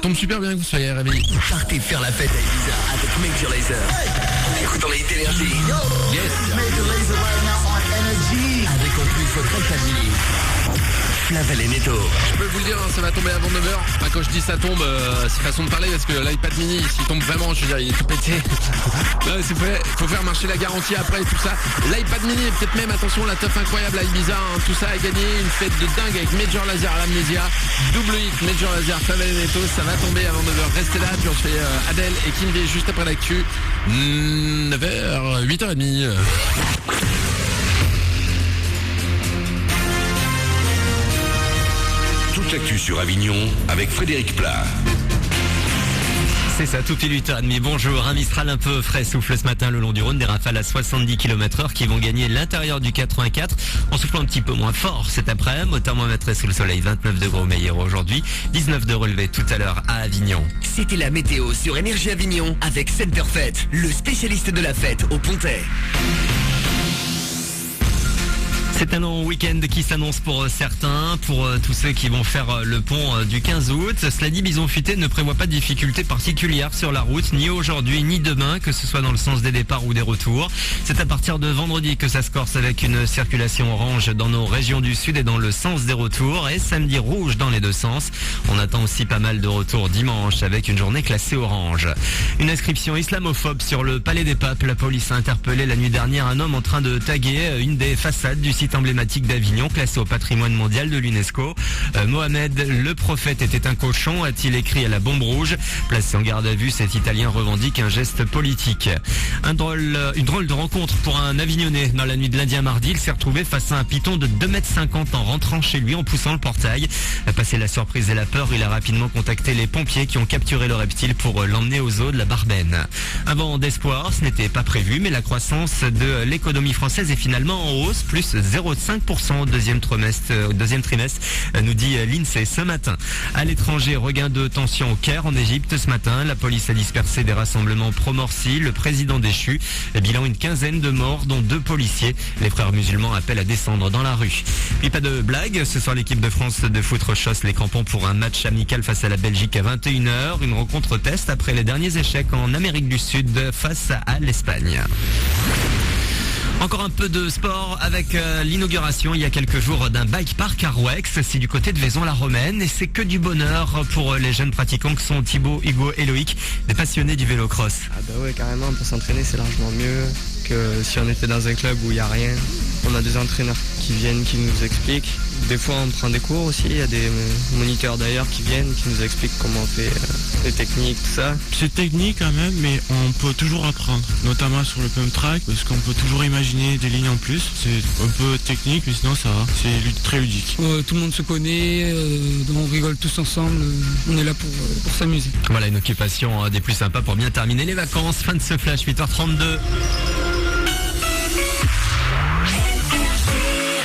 tombe super bien que vous soyez réveillés. Partez faire la fête à Ibiza avec Major Lazer. Écoutons les énergies. Yes. Major Lazer right now on Energy. Avec en plus votre famille. Flavel et Neto. Je peux vous le dire, ça va tomber avant 9h. Enfin, quand je dis ça tombe, c'est façon de parler parce que l'iPad mini, s'il tombe vraiment, je veux dire, il est tout pété. Non, c'est vrai, faut faire marcher la garantie après et tout ça. L'iPad mini et peut-être même, attention, la teuf incroyable à Ibiza, hein, tout ça a gagné. Une fête de dingue avec Major Lazer à l'Amnésia. Double hit, Major Lazer, Flavel et Neto. Ça va tomber avant 9h. Restez là, puis on se fait Adèle et Kinvey juste après l'actu. 9h, 8h30. Toute l'actu sur Avignon avec Frédéric Plat. C'est ça, tout pile 8h30. Bonjour, un Mistral un peu frais souffle ce matin le long du Rhône, des rafales à 70 km/h qui vont gagner l'intérieur du 84 en soufflant un petit peu moins fort cet après-midi. Au thermomètre sous le soleil, 29 degrés au Meilleur aujourd'hui, 19 de relevé tout à l'heure à Avignon. C'était la météo sur Énergie Avignon avec Centerfête, le spécialiste de la fête au Pontet. C'est un long week-end qui s'annonce pour certains, pour tous ceux qui vont faire le pont du 15 août. Cela dit, Bison Futé ne prévoit pas de difficultés particulières sur la route, ni aujourd'hui ni demain, que ce soit dans le sens des départs ou des retours. C'est à partir de vendredi que ça se corse avec une circulation orange dans nos régions du sud et dans le sens des retours, et samedi rouge dans les deux sens. On attend aussi pas mal de retours dimanche avec une journée classée orange. Une inscription islamophobe sur le Palais des Papes. La police a interpellé la nuit dernière un homme en train de taguer une des façades du site emblématique d'Avignon, classé au patrimoine mondial de l'UNESCO. Mohamed, le prophète était un cochon, a-t-il écrit à la bombe rouge. Placé en garde à vue, cet Italien revendique un geste politique. Une drôle de rencontre pour un Avignonnais. Dans la nuit de lundi à mardi, il s'est retrouvé face à un python de 2,50 m en rentrant chez lui en poussant le portail. Passé la surprise et la peur, il a rapidement contacté les pompiers qui ont capturé le reptile pour l'emmener au zoo de la Barbenne. Un vent d'espoir, ce n'était pas prévu, mais la croissance de l'économie française est finalement en hausse, plus 0,5% au deuxième trimestre, nous dit l'INSEE ce matin. À l'étranger, regain de tension au Caire, en Égypte ce matin. La police a dispersé des rassemblements pro-Morsi, le président déchu. Bilan une quinzaine de morts, dont 2 policiers. Les frères musulmans appellent à descendre dans la rue. Puis pas de blague, ce soir l'équipe de France de foot rechausse les crampons pour un match amical face à la Belgique à 21h. Une rencontre test après les derniers échecs en Amérique du Sud face à l'Espagne. Encore un peu de sport avec l'inauguration il y a quelques jours d'un bike park à Rouex, c'est du côté de Vaison-la-Romaine, et c'est que du bonheur pour les jeunes pratiquants que sont Thibaut, Hugo et Loïc, des passionnés du vélo-cross. Ah bah ouais, carrément, pour s'entraîner c'est largement mieux que si on était dans un club où il n'y a rien. On a des entraîneurs qui viennent, qui nous expliquent. Des fois on prend des cours aussi, il y a des moniteurs d'ailleurs qui viennent, qui nous expliquent comment on fait les techniques, tout ça. C'est technique quand même, mais on peut toujours apprendre, notamment sur le pump track, parce qu'on peut toujours imaginer des lignes en plus. C'est un peu technique, mais sinon ça va, c'est très ludique. Tout le monde se connaît, on rigole tous ensemble, on est là pour s'amuser. Voilà une occupation des plus sympas pour bien terminer les vacances. Fin de ce flash, 8h32.